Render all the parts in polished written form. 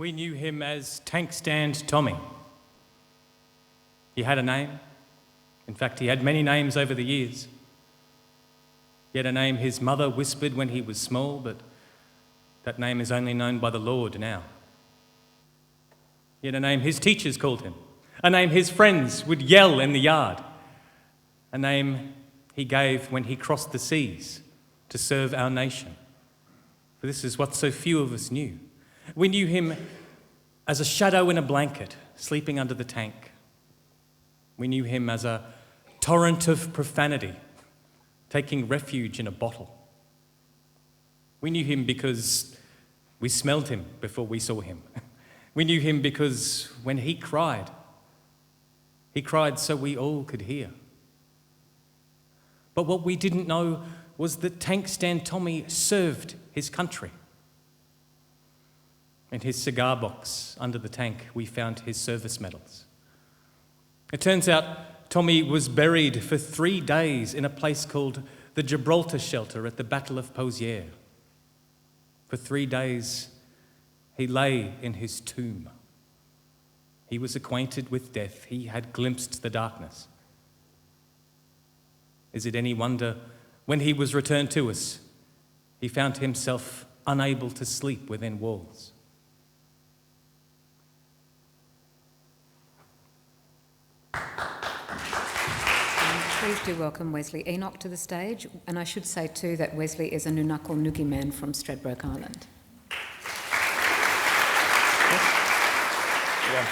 We knew him as Tank Stand Tommy. He had a name. In fact, he had many names over the years. He had a name his mother whispered when he was small, but that name is only known by the Lord now. He had a name his teachers called him, a name his friends would yell in the yard, a name he gave when he crossed the seas to serve our nation. For this is what so few of us knew. We knew him as a shadow in a blanket, sleeping under the tank. We knew him as a torrent of profanity, taking refuge in a bottle. We knew him because we smelled him before we saw him. We knew him because when he cried so we all could hear. But what we didn't know was that Tank Stand Tommy served his country. In his cigar box under the tank, we found his service medals. It turns out Tommy was buried for 3 days in a place called the Gibraltar Shelter at the Battle of Pozières. For 3 days, he lay in his tomb. He was acquainted with death. He had glimpsed the darkness. Is it any wonder when he was returned to us, he found himself unable to sleep within walls? Please do welcome Wesley Enoch to the stage. And I should say too that Wesley is a Nunakal Nuki man from Stradbroke Island. Yeah.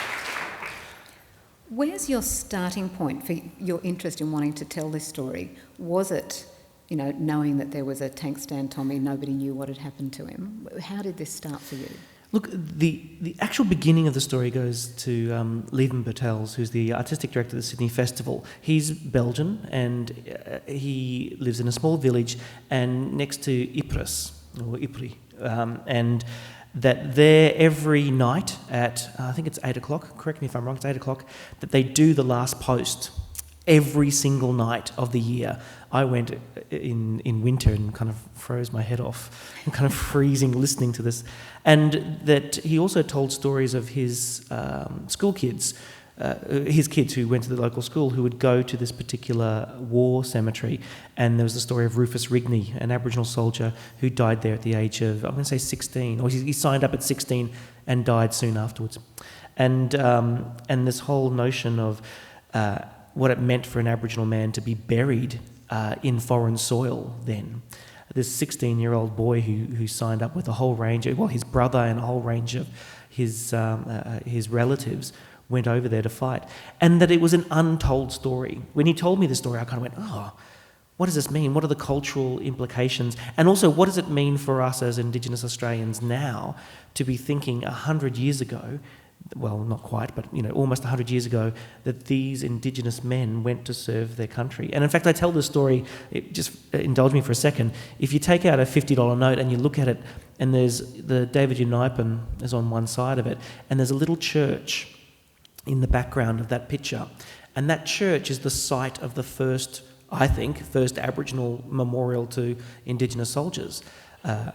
Where's your starting point for your interest in wanting to tell this story? Was it, knowing that there was a Tank Stand Tommy, nobody knew what had happened to him? How did this start for you? Look, the actual beginning of the story goes to Lieven Bertels, who's the artistic director of the Sydney Festival. He's Belgian and he lives in a small village and next to Ypres, or Ypres, and that there every night at, I think it's 8 o'clock, correct me if I'm wrong, it's 8 o'clock, that they do the last post every single night of the year. I went in winter and kind of froze my head off and kind of freezing listening to this. And that he also told stories of his school kids, his kids who went to the local school who would go to this particular war cemetery. And there was the story of Rufus Rigney, an Aboriginal soldier who died there at the age of, I'm going to say 16, or he signed up at 16 and died soon afterwards. And this whole notion of what it meant for an Aboriginal man to be buried in foreign soil then. This 16-year-old boy who signed up with a whole range of, his brother and a whole range of his relatives went over there to fight. And that it was an untold story. When he told me the story, I kind of went, what does this mean? What are the cultural implications? And also, what does it mean for us as Indigenous Australians now to be thinking 100 years ago, well, not quite, but almost 100 years ago, that these Indigenous men went to serve their country. And in fact, I tell this story, just indulge me for a second. If you take out a $50 note and you look at it, and there's the David Unipen is on one side of it, and there's a little church in the background of that picture. And that church is the site of the first Aboriginal memorial to Indigenous soldiers. I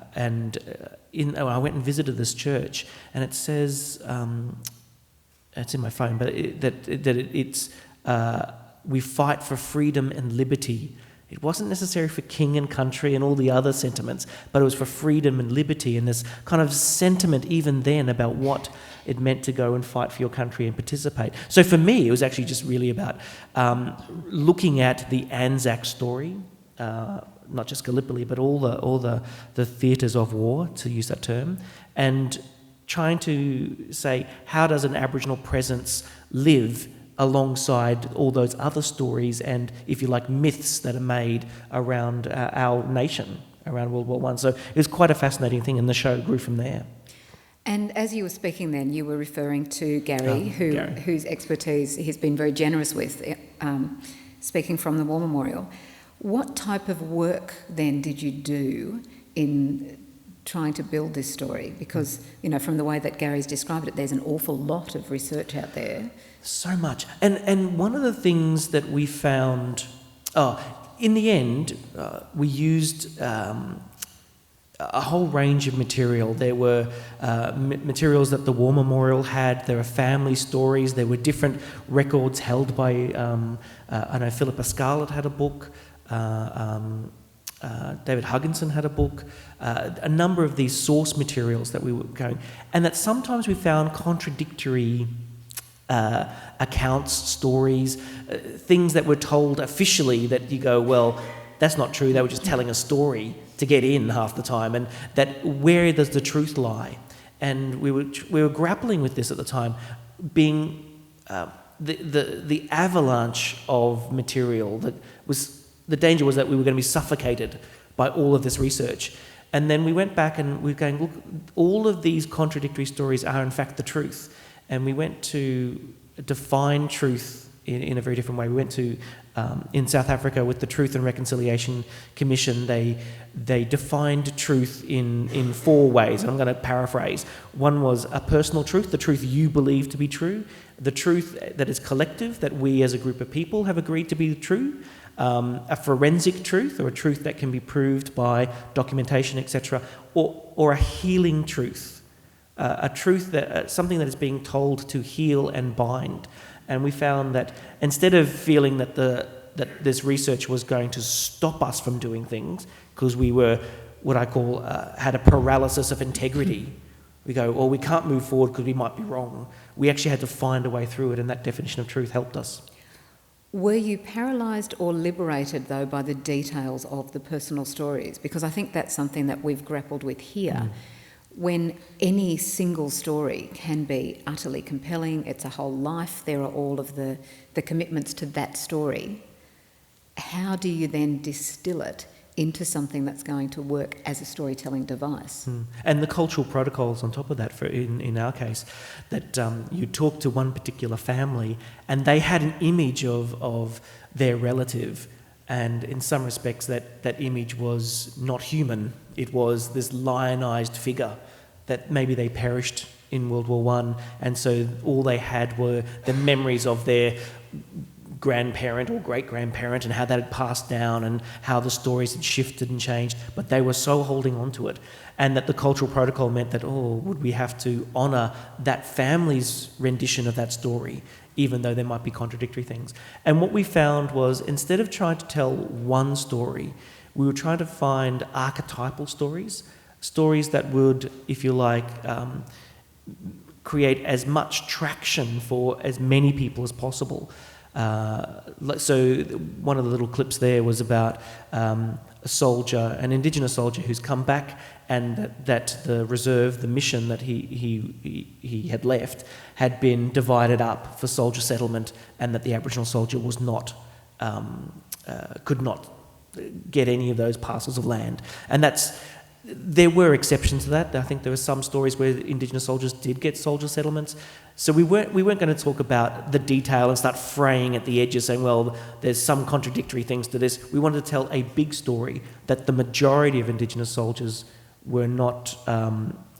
went and visited this church, and it says, it's in my phone, but it's we fight for freedom and liberty. It wasn't necessary for king and country and all the other sentiments, but it was for freedom and liberty, and this kind of sentiment even then about what it meant to go and fight for your country and participate. So for me, it was actually just really about looking at the Anzac story, not just Gallipoli, but all the theatres of war, to use that term, and trying to say, how does an Aboriginal presence live alongside all those other stories and, if you like, myths that are made around our nation, around World War I. So it was quite a fascinating thing, and the show grew from there. And as you were speaking then, you were referring to Gary, whose expertise he's been very generous with, speaking from the War Memorial. What type of work then did you do in trying to build this story? Because, from the way that Gary's described it, there's an awful lot of research out there. So much. And one of the things that we found, in the end, we used a whole range of material. There were materials that the War Memorial had. There were family stories. There were different records held by, I know Philippa Scarlett had a book. David Hugginson had a book. A number of these source materials that we were going, and that sometimes we found contradictory accounts, stories, things that were told officially that you go, well, that's not true. They were just telling a story to get in half the time, and that where does the truth lie? And we were grappling with this at the time, being the avalanche of material that was. The danger was that we were going to be suffocated by all of this research. And then we went back and we were going, look, all of these contradictory stories are in fact the truth. And we went to define truth in a very different way. We went to, in South Africa with the Truth and Reconciliation Commission, they defined truth in 4 ways. And I'm going to paraphrase. One was a personal truth, the truth you believe to be true. The truth that is collective, that we as a group of people have agreed to be true. A forensic truth, or a truth that can be proved by documentation, etc., or a healing truth, a truth that something that is being told to heal and bind. And we found that instead of feeling that this research was going to stop us from doing things, because we were what I call had a paralysis of integrity. We go, well, we can't move forward because we might be wrong. We actually had to find a way through it, and that definition of truth helped us. Were you paralysed or liberated, though, by the details of the personal stories? Because I think that's something that we've grappled with here. When any single story can be utterly compelling, it's a whole life, there are all of the commitments to that story. How do you then distill it into something that's going to work as a storytelling device? And the cultural protocols on top of that, in our case, that you talk to one particular family and they had an image of their relative, and in some respects that image was not human. It was this lionised figure that maybe they perished in World War I, and so all they had were the memories of their grandparent or great-grandparent and how that had passed down and how the stories had shifted and changed, but they were so holding on to it. And that the cultural protocol meant that, would we have to honour that family's rendition of that story, even though there might be contradictory things. And what we found was, instead of trying to tell one story, we were trying to find archetypal stories that would, if you like, create as much traction for as many people as possible. So one of the little clips there was about a soldier, an Indigenous soldier who's come back, and that the reserve, the mission that he had left, had been divided up for soldier settlement, and that the Aboriginal soldier was not could not get any of those parcels of land. And there were exceptions to that. I think there were some stories where Indigenous soldiers did get soldier settlements. So we weren't going to talk about the detail and start fraying at the edges, saying, well, there's some contradictory things to this. We wanted to tell a big story that the majority of Indigenous soldiers were not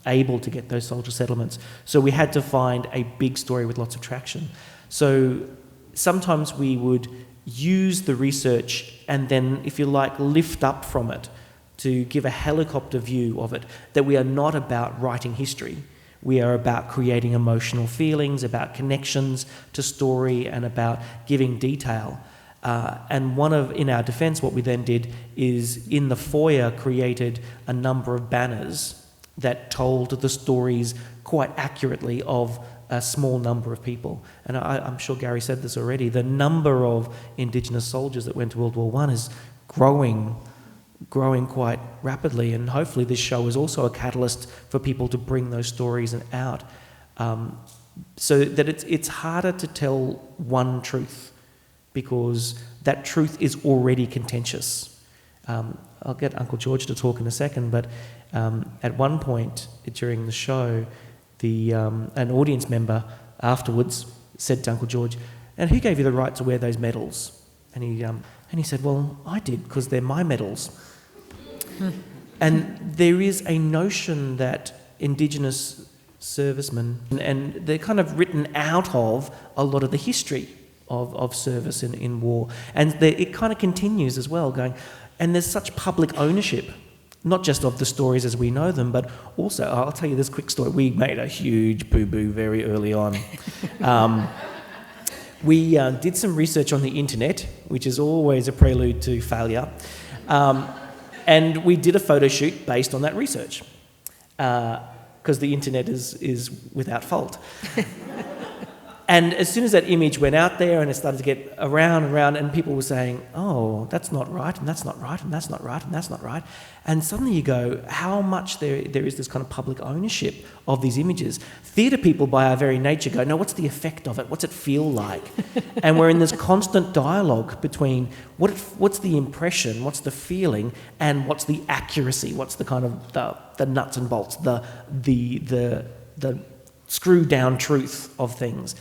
able to get those soldier settlements. So we had to find a big story with lots of traction. So sometimes we would use the research and then, if you like, lift up from it to give a helicopter view of it, that we are not about writing history. We are about creating emotional feelings, about connections to story, and about giving detail. And in our defence, what we then did is, in the foyer, created a number of banners that told the stories quite accurately of a small number of people. And I'm sure Gary said this already, the number of Indigenous soldiers that went to World War I is growing quite rapidly, and hopefully this show is also a catalyst for people to bring those stories out, so that it's harder to tell one truth, because that truth is already contentious. I'll get Uncle George to talk in a second, but at one point during the show, an audience member afterwards said to Uncle George, "And who gave you the right to wear those medals?" And he said, "Well, I did, because they're my medals." And there is a notion that Indigenous servicemen, and they're kind of written out of a lot of the history of service in war. And it kind of continues as well, going, and there's such public ownership not just of the stories as we know them, but also, I'll tell you this quick story. We made a huge boo-boo very early on. We did some research on the internet, which is always a prelude to failure, and we did a photo shoot based on that research, because the internet is without fault. And as soon as that image went out there and it started to get around and around, and people were saying, oh, that's not right, and that's not right, and that's not right, and that's not right. And suddenly you go, how much there is this kind of public ownership of these images. Theatre people, by our very nature, go, no, what's the effect of it? What's it feel like? And we're in this constant dialogue between what's the impression, what's the feeling, and what's the accuracy, what's the kind of the nuts and bolts, the screwed down truth of things.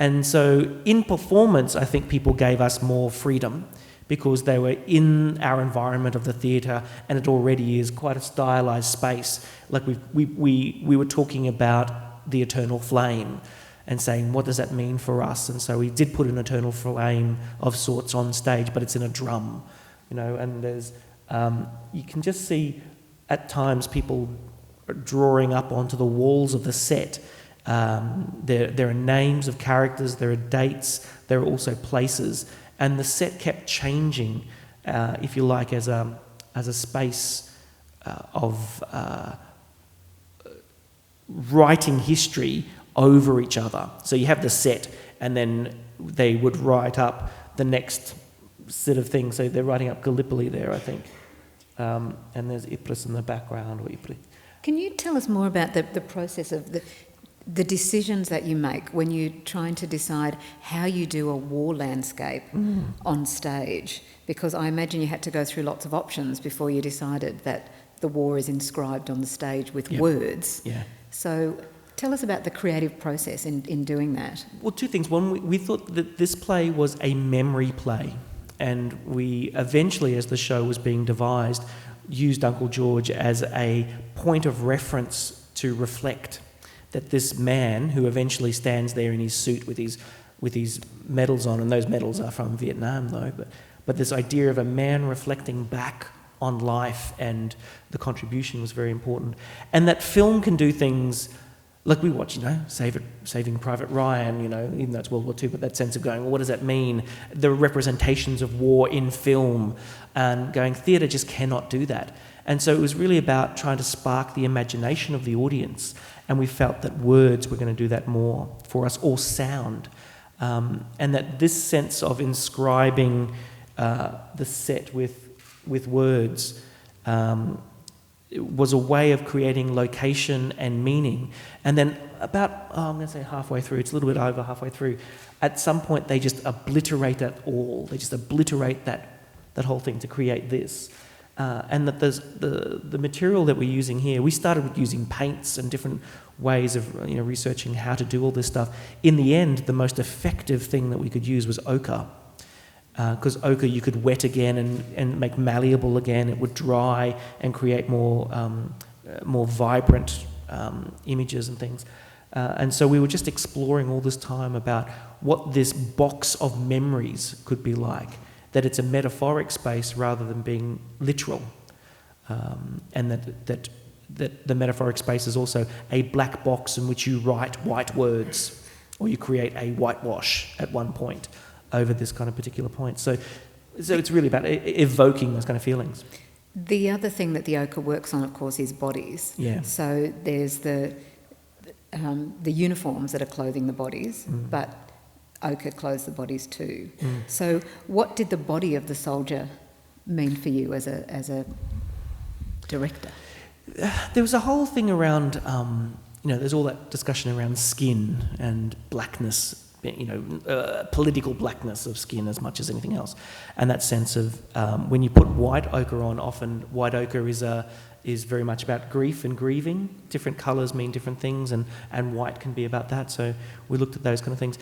And so in performance, I think people gave us more freedom because they were in our environment of the theatre, and it already is quite a stylised space. Like we were talking about the eternal flame and saying, what does that mean for us? And so we did put an eternal flame of sorts on stage, but it's in a drum, and there's, you can just see at times people drawing up onto the walls of the set. There are names of characters, there are dates, there are also places, and the set kept changing, if you like, as a space of writing history over each other. So you have the set, and then they would write up the next set of things. So they're writing up Gallipoli there, I think, and there's Ypres in the background, or Ypres. Can you tell us more about the process of the decisions that you make when you're trying to decide how you do a war landscape on stage? Because I imagine you had to go through lots of options before you decided that the war is inscribed on the stage with words. Yeah. So tell us about the creative process in doing that. Well, two things. One, we thought that this play was a memory play, and we eventually, as the show was being devised, used Uncle George as a point of reference to reflect that this man, who eventually stands there in his suit with his medals on, and those medals are from Vietnam though, but this idea of a man reflecting back on life and the contribution was very important. And that film can do things like we watch, Saving Private Ryan, even though it's World War II, but that sense of going, well, what does that mean? The representations of war in film, and going, theatre just cannot do that. And so it was really about trying to spark the imagination of the audience, and we felt that words were going to do that more for us, or sound. And that this sense of inscribing the set with words was a way of creating location and meaning. And then about, I'm going to say halfway through, it's a little bit over halfway through, at some point they just obliterate it all. They just obliterate that whole thing to create this. And that there's the material that we're using here, we started with using paints and different ways of researching how to do all this stuff. In the end, the most effective thing that we could use was ochre. Because ochre you could wet again and make malleable again. It would dry and create more vibrant images and things. And so we were just exploring all this time about what this box of memories could be like. That it's a metaphoric space rather than being literal, and that the metaphoric space is also a black box in which you write white words, or you create a whitewash at one point over this kind of particular point. So it's really about evoking those kind of feelings. The other thing that the ochre works on, of course, is bodies. Yeah. So there's the uniforms that are clothing the bodies, but ochre clothes the bodies too. So what did the body of the soldier mean for you as a director? There was a whole thing around, there's all that discussion around skin and blackness, political blackness of skin as much as anything else. And that sense of when you put white ochre on, often white ochre is very much about grief and grieving. Different colours mean different things, and white can be about that. So we looked at those kind of things.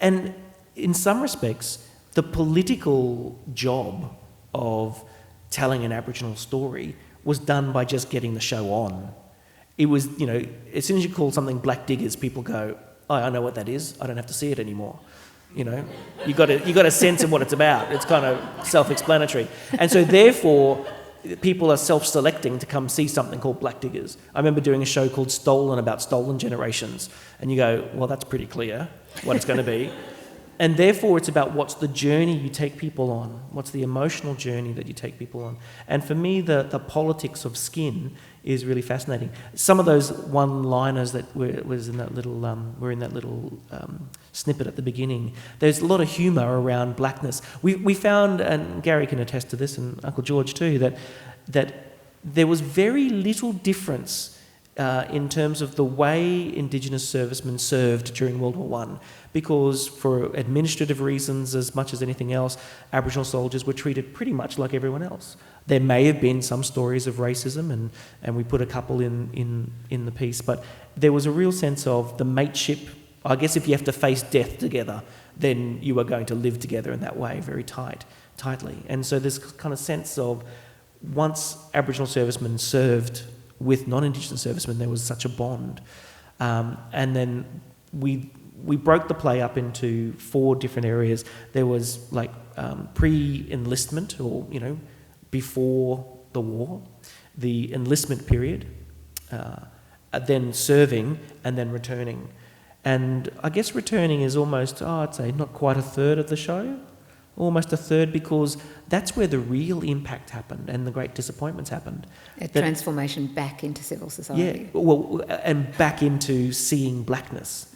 And in some respects, the political job of telling an Aboriginal story was done by just getting the show on. It was, as soon as you call something Black Diggers, people go, oh, I know what that is. I don't have to see it anymore. You got a sense of what it's about. It's kind of self-explanatory. And so therefore, people are self-selecting to come see something called Black Diggers. I remember doing a show called Stolen about stolen generations, and you go, well, that's pretty clear what it's going to be. And therefore, it's about what's the journey you take people on, what's the emotional journey that you take people on. And for me, the politics of skin is really fascinating. Some of those one-liners that were in that little snippet at the beginning, there's a lot of humour around blackness. We found, and Gary can attest to this, and Uncle George too, that there was very little difference in terms of the way Indigenous servicemen served during World War I, because for administrative reasons as much as anything else, Aboriginal soldiers were treated pretty much like everyone else. There may have been some stories of racism, and we put a couple in the piece, but there was a real sense of the mateship. I guess if you have to face death together, then you are going to live together in that way, very tightly. And so this kind of sense of once Aboriginal servicemen served with non-Indigenous servicemen, there was such a bond. And then we broke the play up into 4 different areas. There was like pre-enlistment, or before the war, the enlistment period, then serving, and then returning. And I guess returning is almost, I'd say not quite a third of the show, almost a third, because that's where the real impact happened and the great disappointments happened. A transformation back into civil society. Yeah, well, and back into seeing blackness.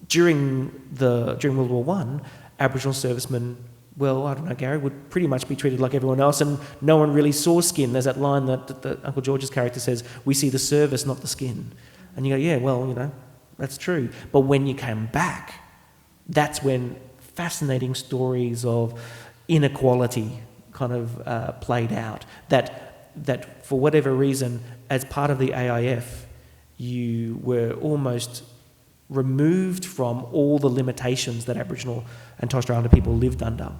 During World War I, Aboriginal servicemen, well, I don't know, Gary, would pretty much be treated like everyone else, and no one really saw skin. There's that line that Uncle George's character says, "We see the service, not the skin." And you go, yeah, well, that's true. But when you came back, that's when fascinating stories of inequality kind of played out. That for whatever reason, as part of the AIF, you were almost removed from all the limitations that Aboriginal and Torres Strait Islander people lived under.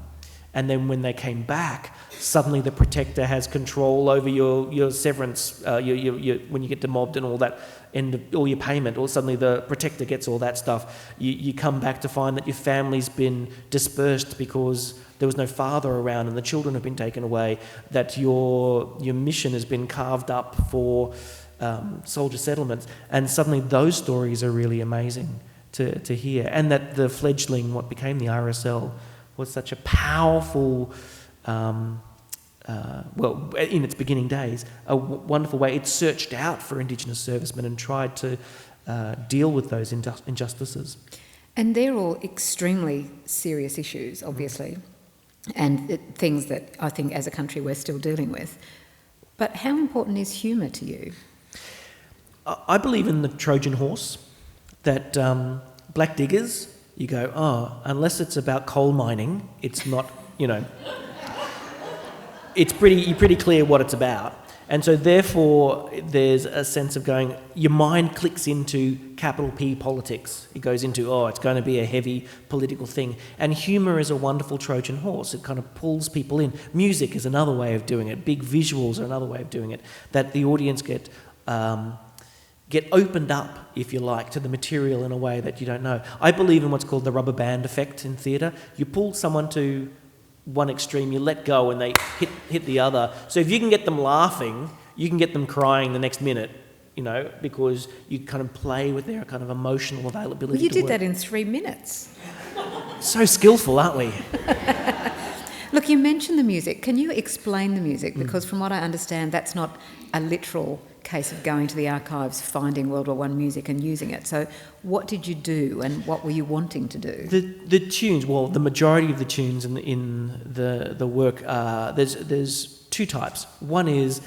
And then when they came back, suddenly the protector has control over your severance, when you get demobbed and all that, and all your payment, or suddenly the protector gets all that stuff. You come back to find that your family's been dispersed because there was no father around and the children have been taken away, that your mission has been carved up for soldier settlements. And suddenly those stories are really amazing to hear. And that the fledgling, what became the RSL, was such a powerful, in its beginning days, a wonderful way. It searched out for Indigenous servicemen and tried to deal with those injustices. And they're all extremely serious issues, obviously, and things that I think as a country we're still dealing with. But how important is humour to you? I believe in the Trojan horse, that Black Diggers, you go, unless it's about coal mining, it's not, it's pretty clear what it's about. And so therefore there's a sense of going, your mind clicks into capital P politics. It goes into, it's going to be a heavy political thing. And humour is a wonderful Trojan horse. It kind of pulls people in. Music is another way of doing it. Big visuals are another way of doing it. That the audience get opened up, if you like, to the material in a way that you don't know. I believe in what's called the rubber band effect in theatre. You pull someone to one extreme, you let go and they hit the other. So if you can get them laughing, you can get them crying the next minute, because you kind of play with their kind of emotional availability. Well, you did that in 3 minutes. So skillful, aren't we? Look, you mentioned the music. Can you explain the music? Because from what I understand, that's not a literal case of going to the archives, finding World War I music and using it. So what did you do and what were you wanting to do? The tunes, well, the majority of the tunes in the work, there's 2 types. One is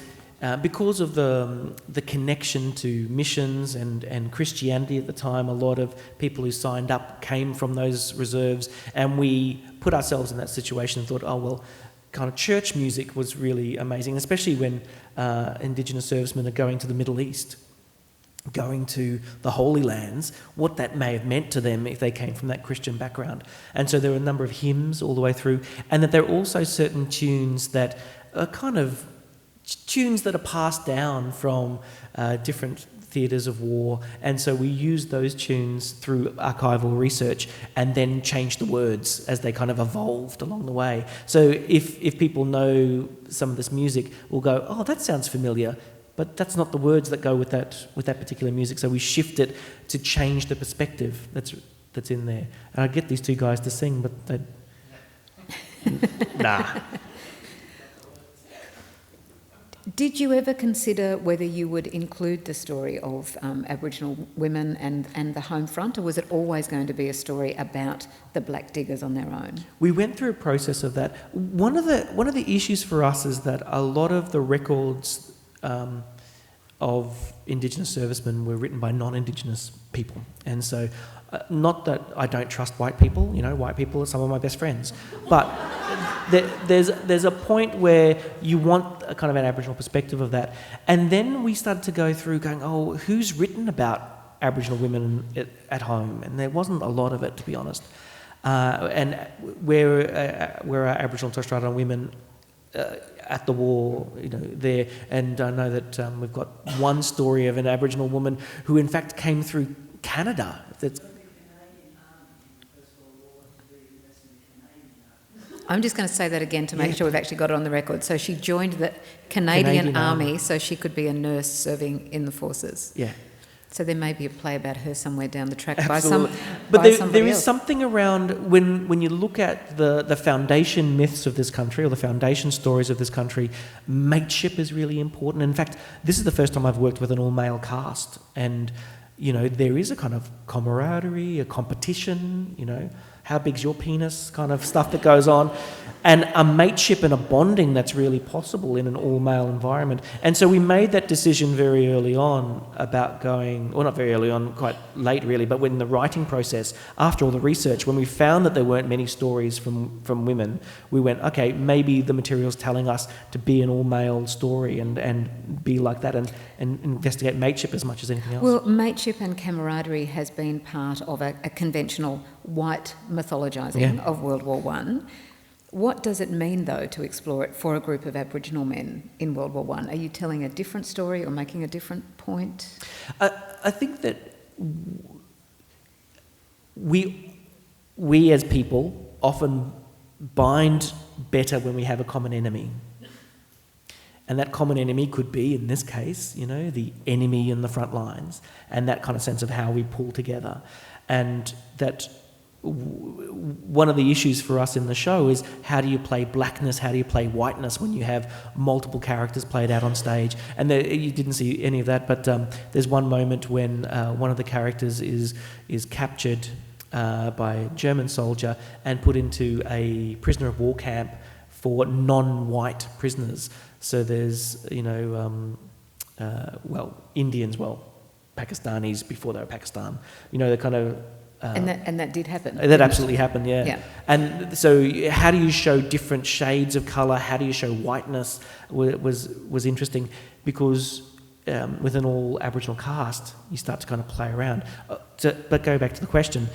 because of the connection to missions and Christianity at the time, a lot of people who signed up came from those reserves, and we put ourselves in that situation and thought, kind of church music was really amazing, especially when Indigenous servicemen are going to the Middle East, going to the Holy Lands, what that may have meant to them if they came from that Christian background. And so there were a number of hymns all the way through, and that there are also certain tunes that are kind of tunes that are passed down from different theatres of war, and so we used those tunes through archival research and then changed the words as they kind of evolved along the way. So if people know some of this music, we'll go, oh, that sounds familiar, but that's not the words that go with that particular music. So we shift it to change the perspective that's in there. And I get these two guys to sing, but they nah. Did you ever consider whether you would include the story of Aboriginal women and the home front, or was it always going to be a story about the black diggers on their own? We went through a process of that. One of the issues for us is that a lot of the records of Indigenous servicemen were written by non-Indigenous people, and so not that I don't trust white people. White people are some of my best friends, but there's a point where you want a kind of an Aboriginal perspective of that. And then we started to go through going, oh, who's written about Aboriginal women at home? And there wasn't a lot of it, to be honest. And where are Aboriginal and Torres Strait Islander women at the war, there. And I know that we've got one story of an Aboriginal woman who in fact came through Canada. I'm just going to say that again to make sure we've actually got it on the record. So she joined the Canadian Army so she could be a nurse serving in the forces. Yeah. So there may be a play about her somewhere down the track Absolutely. But there is something around when you look at the foundation myths of this country, or the foundation stories of this country, mateship is really important. In fact, this is the first time I've worked with an all-male cast, and there is a kind of camaraderie, a competition, how big's your penis kind of stuff that goes on, and a mateship and a bonding that's really possible in an all-male environment. And so we made that decision very early on about going, or not very early on, quite late really, but when the writing process, after all the research, when we found that there weren't many stories from women, we went, okay, maybe the material's telling us to be an all-male story and be like that and investigate mateship as much as anything else. Well, mateship and camaraderie has been part of a conventional white mythologising of World War I. What does it mean, though, to explore it for a group of Aboriginal men in World War I? Are you telling a different story or making a different point? I think that we as people often bind better when we have a common enemy. And that common enemy could be, in this case, the enemy in the front lines, and that kind of sense of how we pull together. And that one of the issues for us in the show is, how do you play blackness, how do you play whiteness when you have multiple characters played out on stage? And you didn't see any of that, but there's one moment when one of the characters is captured by a German soldier and put into a prisoner of war camp for non-white prisoners. So there's, Indians, Pakistanis before they were Pakistan, the kind of... and that did happen. That absolutely happened, yeah. Yeah. And so how do you show different shades of colour? How do you show whiteness was interesting, because with an all Aboriginal cast, you start to kind of play around. But go back to the question.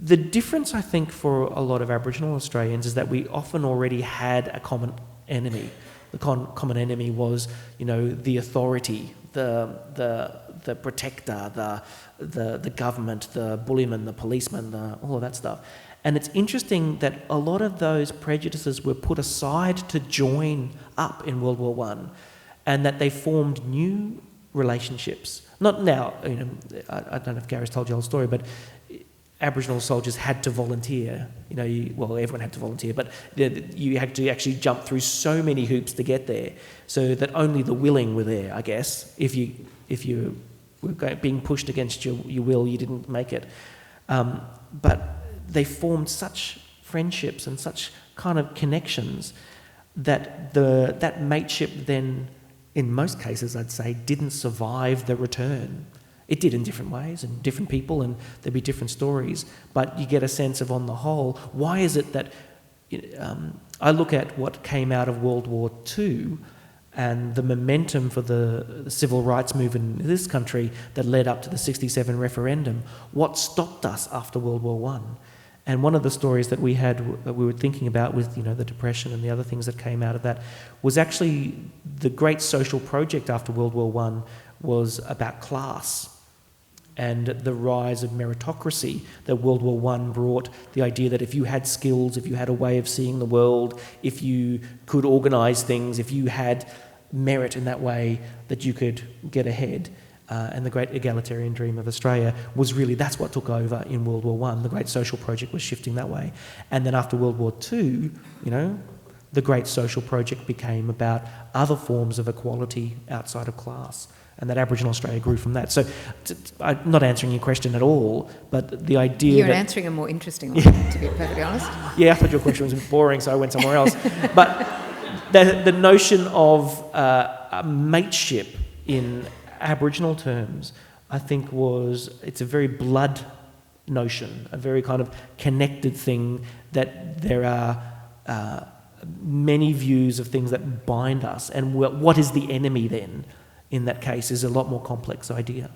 The difference, I think, for a lot of Aboriginal Australians is that we often already had a common enemy. The common enemy was, the authority, the protector, the government, the bullyman, the policeman, all of that stuff. And it's interesting that a lot of those prejudices were put aside to join up in World War I, and that they formed new relationships. Not now, I don't know if Gary's told you the whole story, but Aboriginal soldiers had to volunteer. Everyone had to volunteer, but you had to actually jump through so many hoops to get there, so that only the willing were there, I guess. If you were being pushed against your will, you didn't make it. But they formed such friendships and such kind of connections that that mateship then, in most cases, I'd say, didn't survive the return. It did in different ways and different people, and there'd be different stories. But you get a sense of, on the whole, why is it that I look at what came out of World War II and the momentum for the civil rights movement in this country that led up to the 1967 referendum. What stopped us after World War I? And one of the stories that we were thinking about with the Depression and the other things that came out of that was actually the great social project after World War I was about class and the rise of meritocracy that World War I brought, the idea that if you had skills, if you had a way of seeing the world, if you could organise things, if you had merit in that way, that you could get ahead. And the great egalitarian dream of Australia was really, that's what took over in World War I. The great social project was shifting that way. And then after World War II, the great social project became about other forms of equality outside of class. And that Aboriginal Australia grew from that. So I'm not answering your question at all, but the idea You're that... answering a more interesting one, to be perfectly honest. Yeah, I thought your question was boring, so I went somewhere else. But the notion of a mateship in Aboriginal terms, I think it's a very blood notion, a very kind of connected thing, that there are many views of things that bind us. And what is the enemy then? In that case, is a lot more complex idea.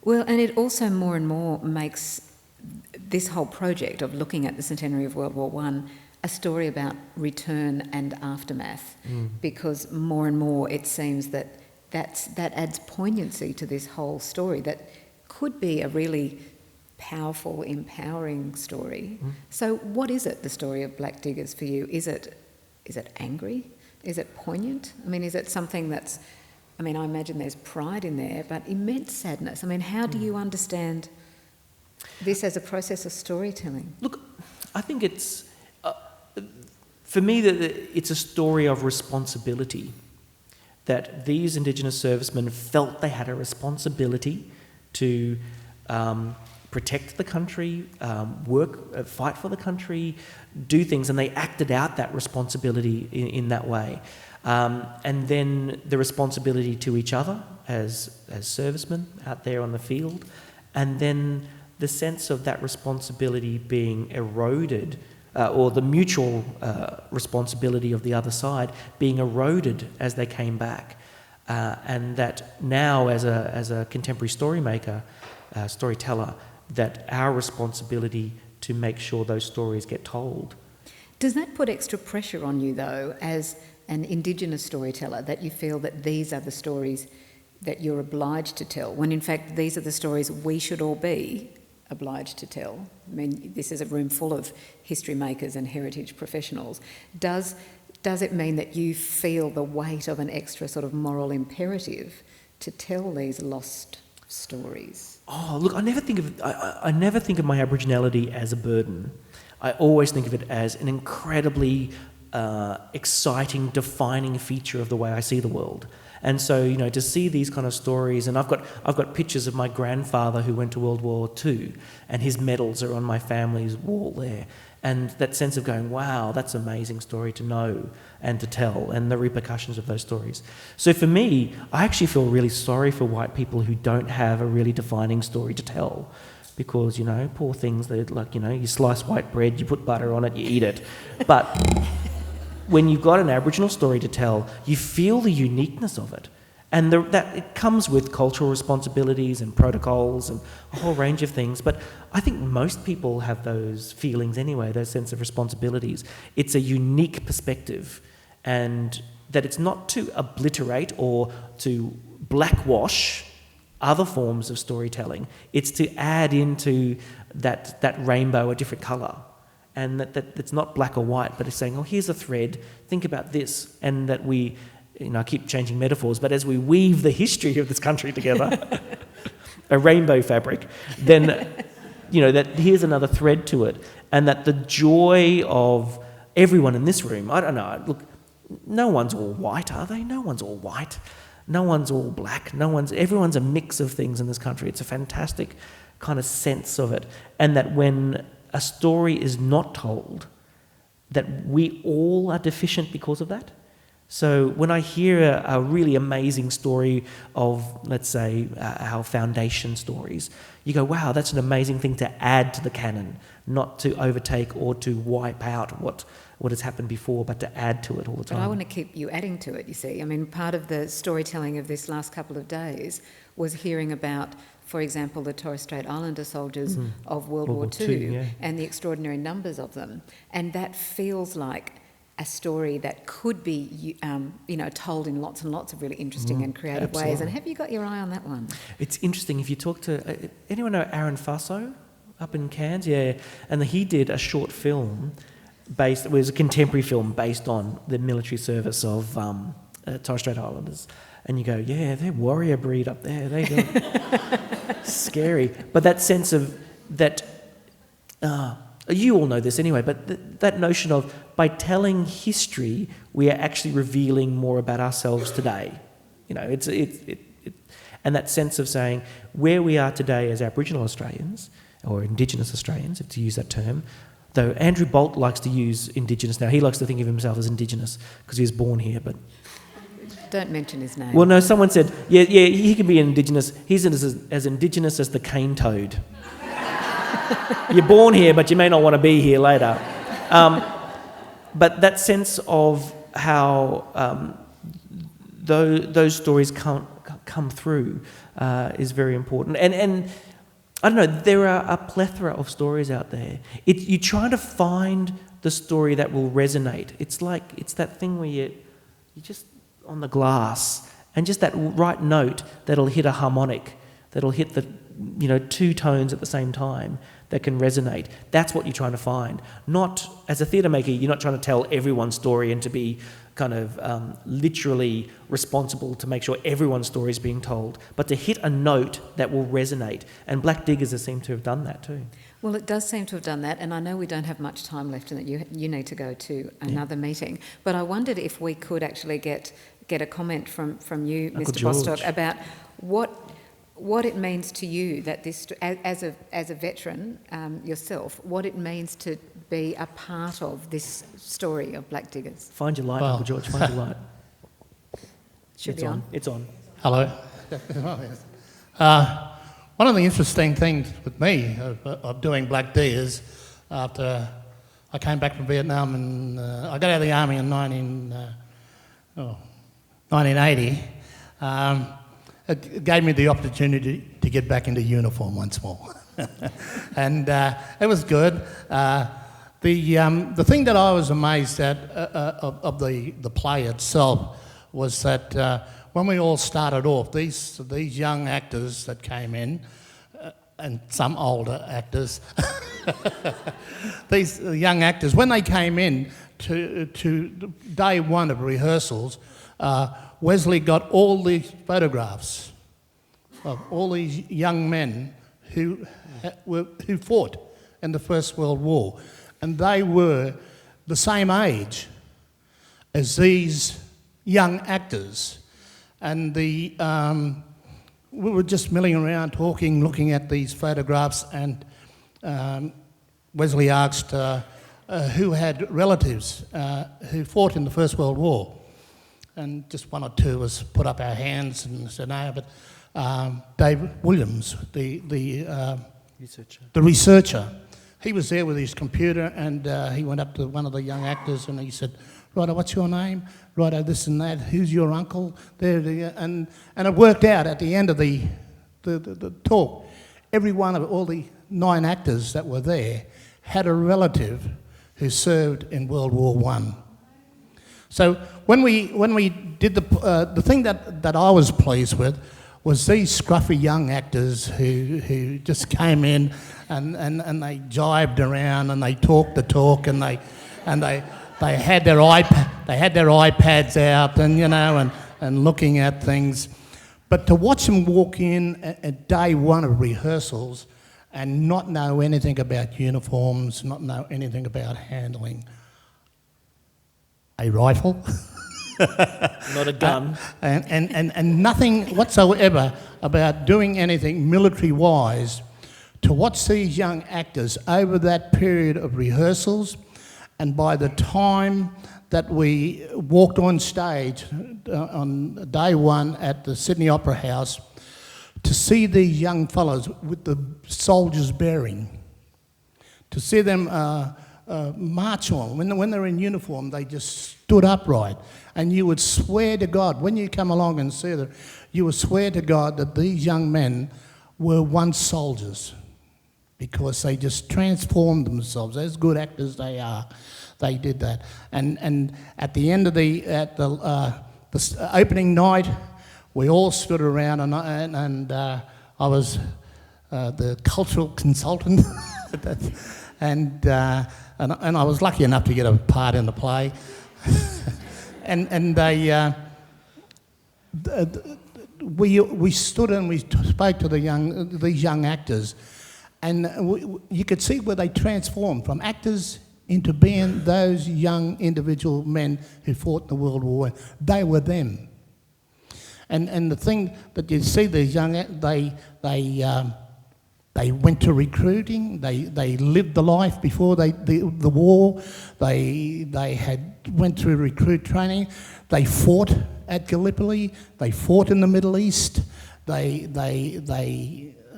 Well, and it also more and more makes this whole project of looking at the centenary of World War I a story about return and aftermath, because more and more it seems that adds poignancy to this whole story that could be a really powerful, empowering story. So what is it, the story of Black Diggers, for you? Is it angry? Is it poignant? I mean, is it something that's... I mean, I imagine there's pride in there, but immense sadness. I mean, how do you understand this as a process of storytelling? Look, I think it's... for me, it's a story of responsibility, that these Indigenous servicemen felt they had a responsibility to protect the country, fight for the country, do things, and they acted out that responsibility in that way. And then the responsibility to each other as servicemen out there on the field, and then the sense of that responsibility being eroded, or the mutual responsibility of the other side being eroded as they came back. And that now, as a contemporary storyteller, that our responsibility to make sure those stories get told. Does that put extra pressure on you, though, as an Indigenous storyteller, that you feel that these are the stories that you're obliged to tell, when in fact these are the stories we should all be obliged to tell? I mean, this is a room full of history makers and heritage professionals. Does it mean that you feel the weight of an extra sort of moral imperative to tell these lost stories? Oh, look, I never think of my Aboriginality as a burden. I always think of it as an incredibly exciting, defining feature of the way I see the world. And so, to see these kind of stories, and I've got pictures of my grandfather who went to World War II, and his medals are on my family's wall there. And that sense of going, wow, that's an amazing story to know and to tell, and the repercussions of those stories. So for me, I actually feel really sorry for white people who don't have a really defining story to tell. Because, poor things, they're like, you slice white bread, you put butter on it, you eat it. But when you've got an Aboriginal story to tell, you feel the uniqueness of it. And that it comes with cultural responsibilities and protocols and a whole range of things. But I think most people have those feelings anyway, those sense of responsibilities. It's a unique perspective, and that it's not to obliterate or to blackwash other forms of storytelling. It's to add into that rainbow a different colour. And that it's not black or white, but it's saying, oh, here's a thread, think about this. And that we, I keep changing metaphors, but as we weave the history of this country together, a rainbow fabric, then, that here's another thread to it. And that the joy of everyone in this room, I don't know, look, no one's all white, are they? No one's all white. No one's all black. Everyone's a mix of things in this country. It's a fantastic kind of sense of it. And that when a story is not told, that we all are deficient because of that. So when I hear a really amazing story of, let's say, our foundation stories, you go, wow, that's an amazing thing to add to the canon, not to overtake or to wipe out what has happened before, but to add to it all the time. But I want to keep you adding to it, you see. I mean, part of the storytelling of this last couple of days was hearing about, for example, the Torres Strait Islander soldiers of World War II yeah. and the extraordinary numbers of them. And that feels like a story that could be, told in lots and lots of really interesting and creative ways. And have you got your eye on that one? It's interesting. If you talk to... anyone know Aaron Faso up in Cairns? Yeah. And he did a short film it was a contemporary film based on the military service of Torres Strait Islanders. And you go, yeah, they're warrior breed up there. They go scary. But that sense of that... you all know this anyway, but that notion of by telling history, we are actually revealing more about ourselves today. And that sense of saying where we are today as Aboriginal Australians, or Indigenous Australians, if to use that term, though Andrew Bolt likes to use Indigenous now. He likes to think of himself as Indigenous because he was born here, but... Don't mention his name. Well, no, someone said, yeah, he can be Indigenous. He's as Indigenous as the cane toad. You're born here, but you may not want to be here later. But that sense of how those stories come through is very important. And I don't know, there are a plethora of stories out there. You're trying to find the story that will resonate. It's that thing where you're just on the glass, and just that right note that'll hit a harmonic, that'll hit the two tones at the same time that can resonate. That's what you're trying to find. Not, as a theatre maker, you're not trying to tell everyone's story and to be kind of literally responsible to make sure everyone's story is being told, but to hit a note that will resonate. And Black Diggers has seemed to have done that too. Well, it does seem to have done that, and I know we don't have much time left and that you need to go to another meeting, but I wondered if we could actually get a comment from you, Uncle Mr. George. Bostock, about what it means to you that this, as a veteran yourself, what it means to be a part of this story of Black Diggers. Find your light, Uncle George, find your light. Should It's be on. It's on. Hello. One of the interesting things with me of doing Black Diggers, after I came back from Vietnam and I got out of the army in 1980, it gave me the opportunity to get back into uniform once more. And it was good. The thing that I was amazed at of the play itself was that when we all started off, these young actors that came in, and some older actors, these young actors, when they came in to day one of rehearsals, Wesley got all these photographs of all these young men who fought in the First World War, and they were the same age as these young actors. And we were just milling around, talking, looking at these photographs, and Wesley asked who had relatives who fought in the First World War. And just one or two of us put up our hands and said, no, but Dave Williams, the researcher, he was there with his computer, and he went up to one of the young actors and he said, righto, what's your name? Righto, this and that. Who's your uncle? And it worked out at the end of the talk. Every one of all the 9 actors that were there had a relative who served in World War I. So when we did the thing that I was pleased with was these scruffy young actors who just came in and they jibed around and they talked the talk and they had their iPads out and looking at things. But to watch them walk in at day one of rehearsals and not know anything about uniforms, not know anything about handling a rifle, Not a gun. and nothing whatsoever about doing anything military-wise, to watch these young actors over that period of rehearsals, and by the time that we walked on stage on day one at the Sydney Opera House, to see these young fellows with the soldiers' bearing, to see them march on. When they're in uniform, they just stood upright. And you would swear to God, when you come along and see them, you would swear to God that these young men were once soldiers. because they just transformed themselves. As good actors they are, they did that. And at the end of the opening night, we all stood around, and I was the cultural consultant, and I was lucky enough to get a part in the play. and they we stood and we spoke to these young actors, and you could see where they transformed from actors into being those young individual men who fought in the World War. They were them. And the thing that you see, these young, they went to recruiting. They lived the life before the war. They went through recruit training. They fought at Gallipoli. They fought in the Middle East. They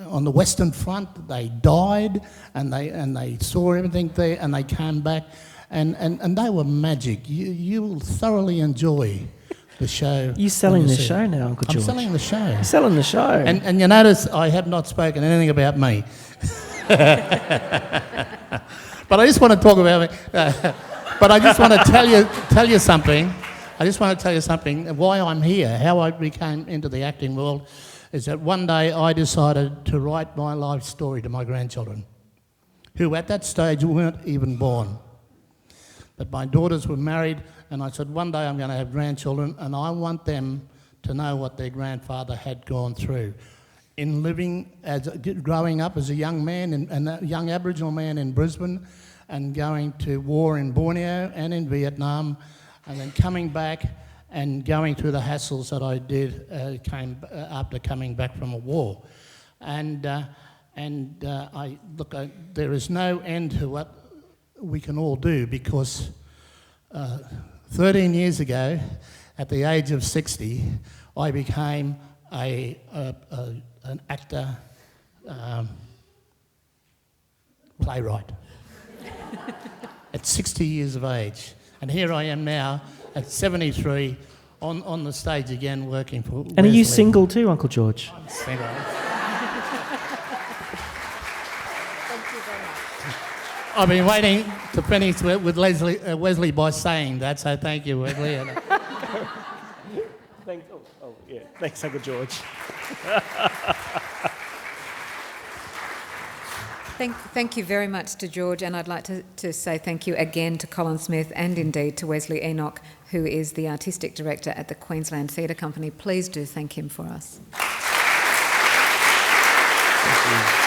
on the Western Front. They died, and they saw everything there, and they came back, and they were magic. You'll thoroughly enjoy the show. You're selling the show now, Uncle George. I'm selling the show. You're selling the show. And you notice I have not spoken anything about me. But I just want to talk about me. But I just want to tell you something. I just want to tell you something. Why I'm here, how I became into the acting world, is that one day I decided to write my life story to my grandchildren, who at that stage weren't even born. But my daughters were married, and I said, one day I'm going to have grandchildren, and I want them to know what their grandfather had gone through in growing up as a young man, and a young Aboriginal man in Brisbane, and going to war in Borneo and in Vietnam, and then coming back and going through the hassles that I did after coming back from a war. There is no end to what we can all do, because 13 years ago, at the age of 60, I became an actor, playwright, at 60 years of age. And here I am now, at 73, on the stage again, working for And are you single too, Uncle George? I'm single. I've been waiting to finish with Wesley by saying that, so thank you, Wesley. Thanks, Uncle George. Thank you very much to George, and I'd like to say thank you again to Colin Smith and indeed to Wesley Enoch, who is the Artistic Director at the Queensland Theatre Company. Please do thank him for us. Thank you.